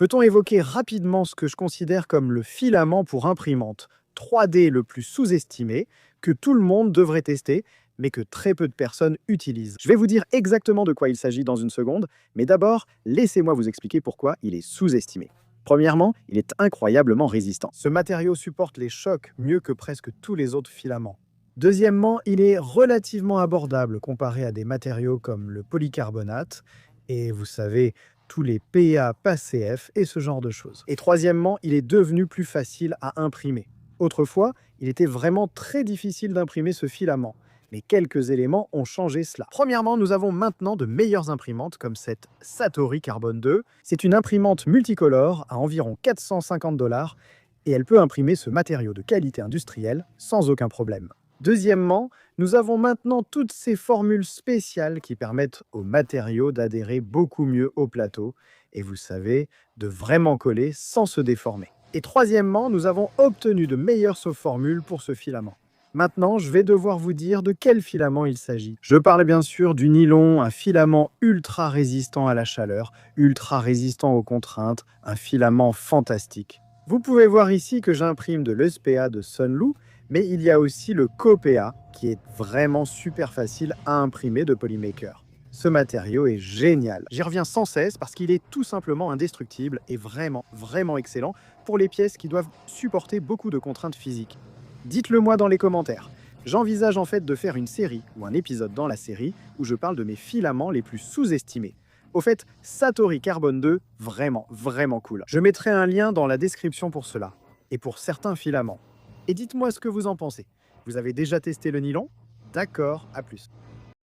Peut-on évoquer rapidement ce que je considère comme le filament pour imprimante 3D le plus sous-estimé, que tout le monde devrait tester, mais que très peu de personnes utilisent? Je vais vous dire exactement de quoi il s'agit dans une seconde, mais d'abord, laissez-moi vous expliquer pourquoi il est sous-estimé. Premièrement, il est incroyablement résistant. Ce matériau supporte les chocs mieux que presque tous les autres filaments. Deuxièmement, il est relativement abordable comparé à des matériaux comme le polycarbonate et vous savez, tous les PA, PACF et ce genre de choses. Et troisièmement, il est devenu plus facile à imprimer. Autrefois, il était vraiment très difficile d'imprimer ce filament, mais quelques éléments ont changé cela. Premièrement, nous avons maintenant de meilleures imprimantes comme cette Satori Carbon 2. C'est une imprimante multicolore à environ 450 $ et elle peut imprimer ce matériau de qualité industrielle sans aucun problème. Deuxièmement, nous avons maintenant toutes ces formules spéciales qui permettent aux matériaux d'adhérer beaucoup mieux au plateau et vous savez, de vraiment coller sans se déformer. Et troisièmement, nous avons obtenu de meilleures formules pour ce filament. Maintenant, je vais devoir vous dire de quel filament il s'agit. Je parle bien sûr du nylon, un filament ultra résistant à la chaleur, ultra résistant aux contraintes, un filament fantastique. Vous pouvez voir ici que j'imprime de l'ESPA de Sunlu, mais il y a aussi le CoPA, qui est vraiment super facile à imprimer de Polymaker. Ce matériau est génial. J'y reviens sans cesse parce qu'il est tout simplement indestructible et vraiment excellent pour les pièces qui doivent supporter beaucoup de contraintes physiques. Dites-le moi dans les commentaires. J'envisage en fait de faire une série ou un épisode dans la série où je parle de mes filaments les plus sous-estimés. Au fait, Satori Carbon 2, vraiment cool. Je mettrai un lien dans la description pour cela, et pour certains filaments. Et dites-moi ce que vous en pensez. Vous avez déjà testé le nylon? D'accord, à plus.